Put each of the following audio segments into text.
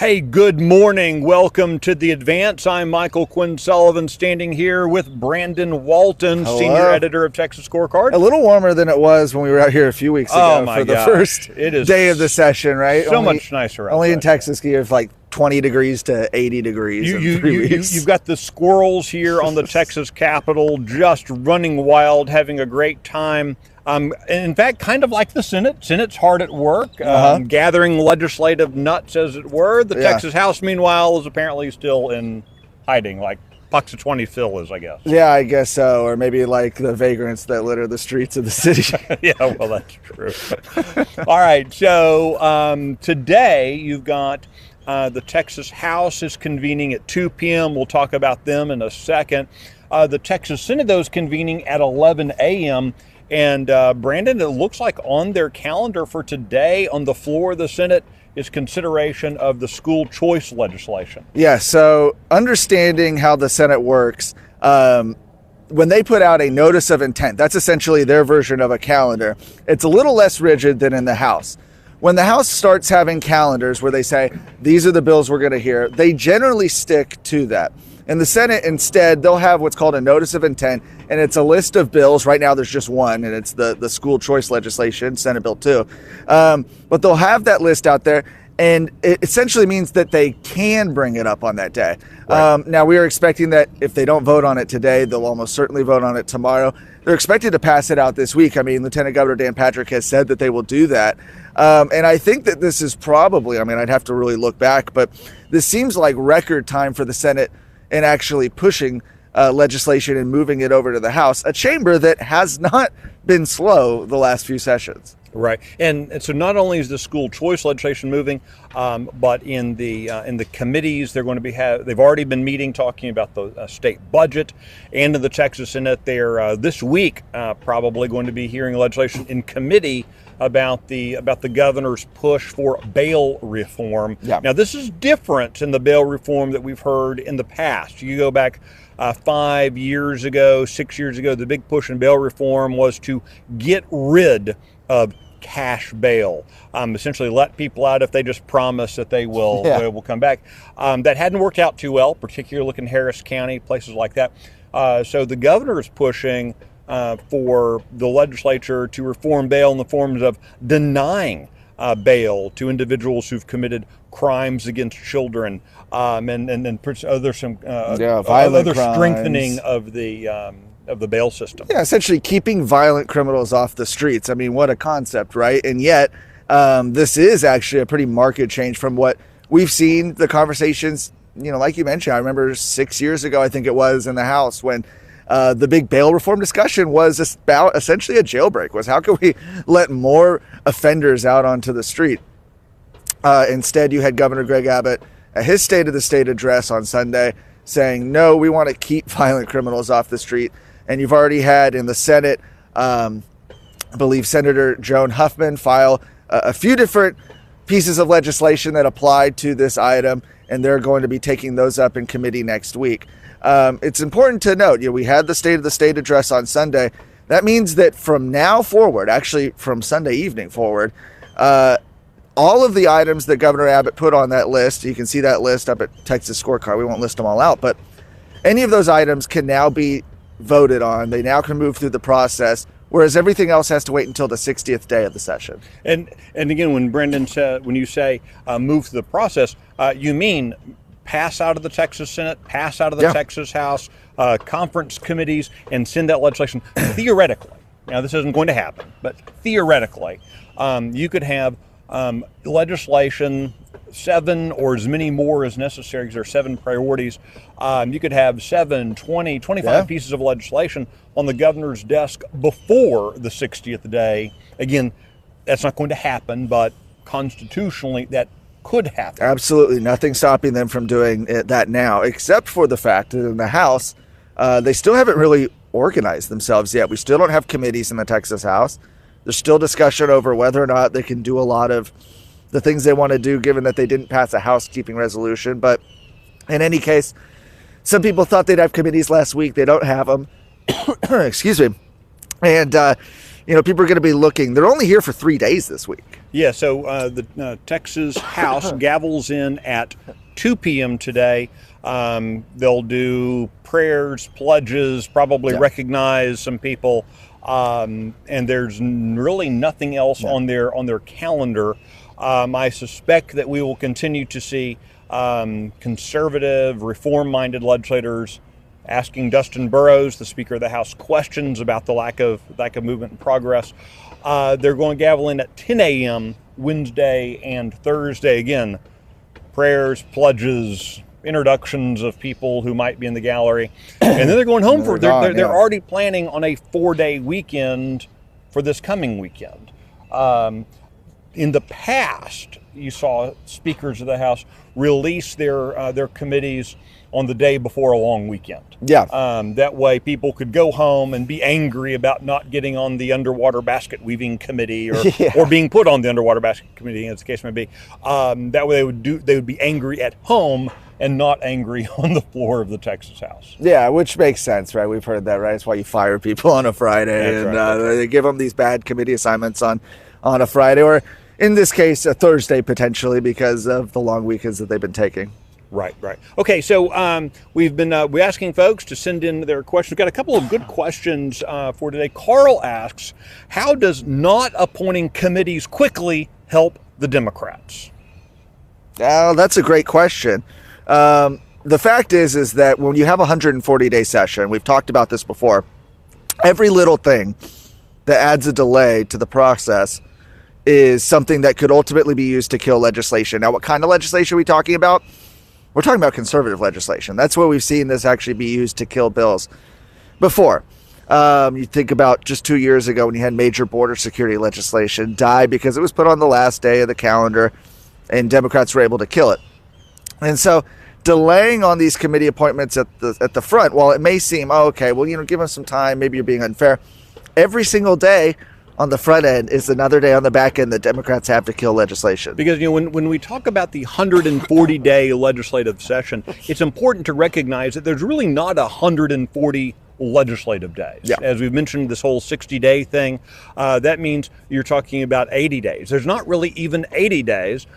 Hey, good morning. Welcome to The Advance. I'm Michael Quinn Sullivan, standing here with Brandon Walton, Hello. Senior Editor of Texas Scorecard. A little warmer than it was when we were out here a few weeks ago my for the gosh. first It is day of the session, right? So much nicer outside. Only in Texas, you have like 20 degrees to 80 degrees in 3 weeks. You've got the squirrels here on the Texas Capitol just running wild, having a great time. In fact, kind of like the Senate. Senate's hard at work, gathering legislative nuts, as it were. The Texas House, meanwhile, is apparently still in hiding, like Puxatawney Phil is, I guess. Yeah, I guess so. Or maybe like the vagrants that litter the streets of the city. Yeah, well, that's true. All right, so today you've got the Texas House is convening at 2 p.m. We'll talk about them in a second. The Texas Senate, though, is convening at 11 a.m., and Brandon, it looks like on their calendar for today on the floor of the Senate is consideration of the school choice legislation. Yeah, so understanding how the Senate works, when they put out a notice of intent, that's essentially their version of a calendar. It's a little less rigid than in the House. When the House starts having calendars where they say, these are the bills we're going to hear, they generally stick to that. In the Senate, instead, they'll have what's called a notice of intent, and it's a list of bills. Right now, there's just one, and it's the school choice legislation, Senate Bill 2. But they'll have that list out there, and it essentially means that they can bring it up on that day. Right. Now, we are expecting that if they don't vote on it today, they'll almost certainly vote on it tomorrow. They're expected to pass it out this week. I mean, Lieutenant Governor Dan Patrick has said that they will do that. And I think that this is probably, I'd have to really look back, but this seems like record time for the Senate in actually pushing legislation and moving it over to the House, a chamber that has not been slow the last few sessions. Right, and so not only is the school choice legislation moving, but in the committees they're going to they've already been meeting talking about the state budget, and in the Texas Senate they're this week probably going to be hearing legislation in committee about the governor's push for bail reform. Yeah. Now this is different than the bail reform that we've heard in the past. You go back 5 years ago, 6 years ago, the big push in bail reform was to get rid of cash bail, essentially let people out if they just promise that they will come back. That hadn't worked out too well, particularly looking in Harris County, places like that. So the governor is pushing for the legislature to reform bail in the forms of denying bail to individuals who've committed crimes against children, and other strengthening of the bail system. Yeah, essentially keeping violent criminals off the streets. I mean, what a concept, right? And yet, this is actually a pretty marked change from what we've seen. The conversations, like you mentioned, I remember 6 years ago, I think it was, in the House when the big bail reform discussion was about essentially a jailbreak, was how can we let more offenders out onto the street? Instead, you had Governor Greg Abbott at his State of the State address on Sunday saying, no, we want to keep violent criminals off the street. And you've already had in the Senate, I believe Senator Joan Huffman file a few different pieces of legislation that applied to this item, and they're going to be taking those up in committee next week. It's important to note, we had the State of the State address on Sunday. That means that from now forward, actually from Sunday evening forward, all of the items that Governor Abbott put on that list, you can see that list up at Texas Scorecard. We won't list them all out, but any of those items can now be voted on. They now can move through the process, whereas everything else has to wait until the 60th day of the session. And again, when you say move through the process, you mean pass out of the Texas Senate, pass out of the Texas House, conference committees, and send that legislation theoretically. Now, this isn't going to happen, but theoretically, you could have legislation, 7 or as many more as necessary, because there are 7 priorities. You could have 7, 20, 25 pieces of legislation on the governor's desk before the 60th day. Again, that's not going to happen, but constitutionally that could happen. Absolutely. Nothing stopping them from doing that now, except for the fact that in the House, they still haven't really organized themselves yet. We still don't have committees in the Texas House. There's still discussion over whether or not they can do a lot of the things they want to do, given that they didn't pass a housekeeping resolution. But in any case, some people thought they'd have committees last week. They don't have them. Excuse me. And people are going to be looking. They're only here for 3 days this week. Yeah, so the Texas House gavels in at 2 p.m. today. They'll do prayers, pledges, probably recognize some people, and there's really nothing else on their calendar. I suspect that we will continue to see conservative, reform-minded legislators asking Dustin Burrows, the Speaker of the House, questions about the lack of movement and progress. They're going to gavel in at 10 a.m. Wednesday and Thursday. Again, prayers, pledges, introductions of people who might be in the gallery, and then they're going home they're already planning on a 4-day weekend for this coming weekend. In the past, you saw speakers of the House release their committees on the day before a long weekend. That way people could go home and be angry about not getting on the underwater basket weaving committee or being put on the underwater basket committee, as the case may be. That way they would be angry at home and not angry on the floor of the Texas House. Yeah, which makes sense, right? We've heard that, right? That's why you fire people on a Friday. They give them these bad committee assignments on a Friday, or in this case, a Thursday potentially, because of the long weekends that they've been taking. Right. Okay, so we've been we're asking folks to send in their questions. We've got a couple of good questions for today. Carl asks, how does not appointing committees quickly help the Democrats? That's a great question. The fact is that when you have a 140-day session, we've talked about this before, every little thing that adds a delay to the process is something that could ultimately be used to kill legislation. Now, what kind of legislation are we talking about? We're talking about conservative legislation. That's where we've seen this actually be used to kill bills before. You think about just 2 years ago when you had major border security legislation die because it was put on the last day of the calendar and Democrats were able to kill it. And so delaying on these committee appointments at the front, while it may seem, give them some time, maybe you're being unfair, every single day on the front end is another day on the back end that Democrats have to kill legislation. Because when we talk about the 140-day legislative session, it's important to recognize that there's really not 140 legislative days. Yeah. As we've mentioned, this whole 60-day thing, that means you're talking about 80 days. There's not really even 80 days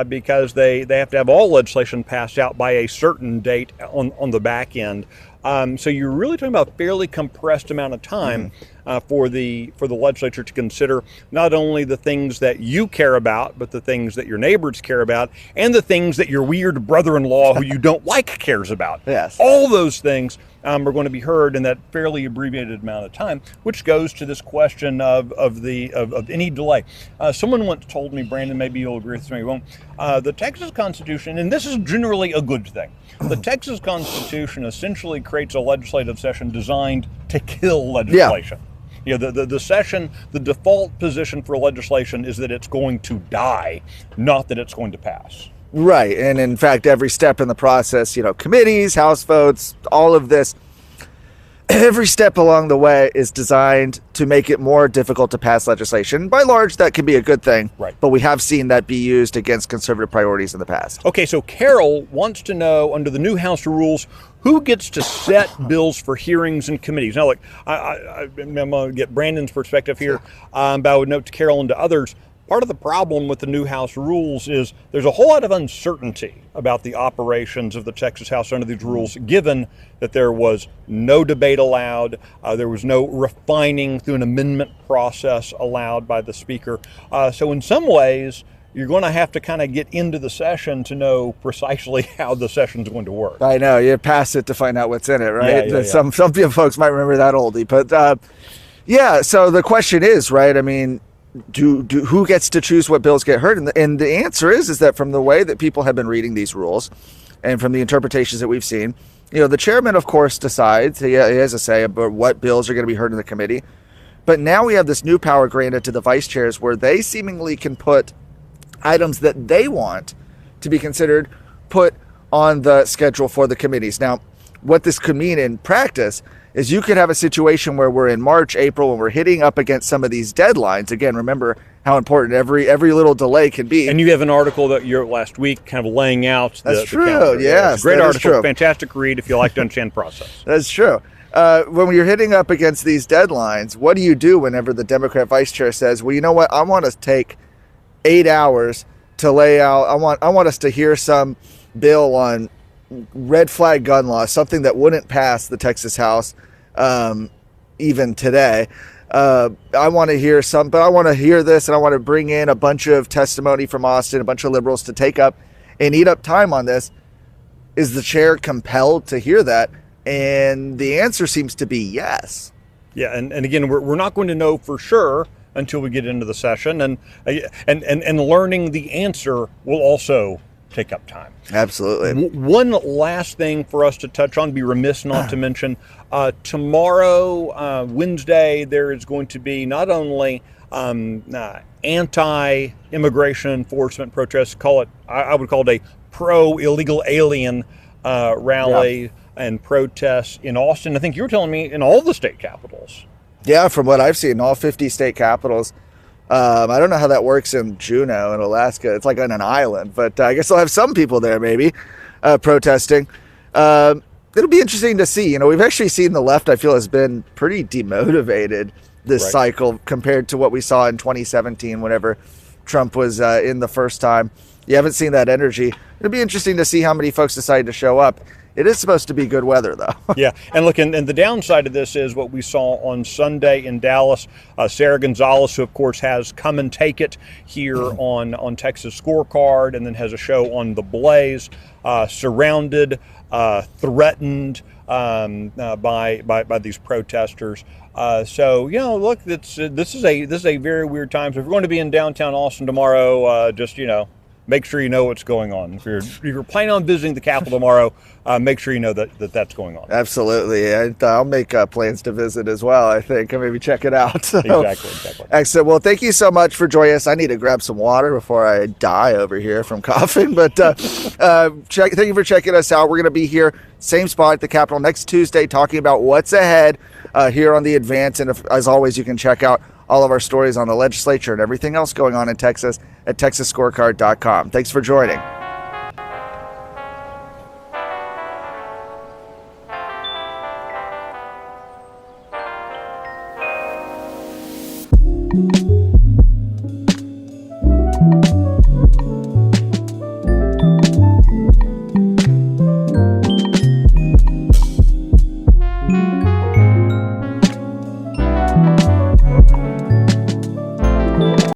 because they have to have all legislation passed out by a certain date on the back end. So you're really talking about a fairly compressed amount of time for the legislature to consider not only the things that you care about, but the things that your neighbors care about, and the things that your weird brother-in-law who you don't like cares about. Yes. All those things are going to be heard in that fairly abbreviated amount of time, which goes to this question of any delay. Someone once told me, Brandon, maybe you'll agree with me, you won't. The Texas Constitution, and this is generally a good thing, the Texas Constitution essentially creates a legislative session designed to kill legislation. Yeah. The session, the default position for legislation is that it's going to die, not that it's going to pass. Right. And in fact, every step in the process, committees, House votes, all of this, every step along the way is designed to make it more difficult to pass legislation. By large, that can be a good thing. Right. But we have seen that be used against conservative priorities in the past. Okay, so Carol wants to know, under the new House rules, who gets to set bills for hearings and committees? Now, look, I'm going to get Brandon's perspective here, but I would note to Carol and to others, part of the problem with the new House rules is there's a whole lot of uncertainty about the operations of the Texas House under these rules, given that there was no debate allowed, there was no refining through an amendment process allowed by the Speaker. So in some ways, you're going to have to kind of get into the session to know precisely how the session's going to work. I know, you pass it to find out what's in it, right? Yeah. Some folks might remember that oldie, but so the question is, right, I mean, who gets to choose what bills get heard? And the answer is that from the way that people have been reading these rules and from the interpretations that we've seen, the chairman, of course, decides, he has a say about what bills are going to be heard in the committee. But now we have this new power granted to the vice chairs where they seemingly can put items that they want to be considered put on the schedule for the committees. Now, what this could mean in practice is you could have a situation where we're in March, April, and we're hitting up against some of these deadlines. Again, remember how important every little delay can be. And you have an article that you wrote last week kind of laying out That's the true, calendar. yes. Great that is article, true. Fantastic read if you like to understand process. That's true. when you're hitting up against these deadlines, what do you do whenever the Democrat vice chair says, well, you know what, I want to take 8 hours to lay out, I want us to hear some bill on red flag gun law, something that wouldn't pass the Texas House even today. I want to hear but I want to hear this, and I want to bring in a bunch of testimony from Austin, a bunch of liberals to take up and eat up time on this. Is the chair compelled to hear that? And the answer seems to be yes. Yeah, and again, we're not going to know for sure until we get into the session, and learning the answer will also take up time. Absolutely. One last thing for us to touch on, be remiss not to mention, tomorrow, Wednesday, there is going to be not only anti-immigration enforcement protests, I would call it a pro-illegal alien rally. Yeah. And protests in Austin. I think you were telling me in all the state capitals. Yeah, from what I've seen, all 50 state capitals. I don't know how that works in Juneau in Alaska. It's like on an island, but I guess they'll have some people there maybe protesting. It'll be interesting to see. You know, we've actually seen the left, I feel, has been pretty demotivated this cycle compared to what we saw in 2017 whenever Trump was in the first time. You haven't seen that energy. It'll be interesting to see how many folks decide to show up. It is supposed to be good weather, though. Yeah, and look, and the downside of this is what we saw on Sunday in Dallas. Sarah Gonzalez, who of course has Come and Take It here on Texas Scorecard, and then has a show on The Blaze, surrounded, threatened by these protesters. So you know, look, this is a very weird time. So if you're going to be in downtown Austin tomorrow, just make sure you know what's going on. If you're planning on visiting the Capitol tomorrow, make sure you know that's going on. Absolutely. I'll make plans to visit as well, I think, and maybe check it out. So, exactly. Excellent. Well, thank you so much for joining us. I need to grab some water before I die over here from coughing. But thank you for checking us out. We're going to be here, same spot at the Capitol next Tuesday, talking about what's ahead here on The Advance. And as always, you can check out all of our stories on the legislature and everything else going on in Texas at TexasScorecard.com. Thanks for joining.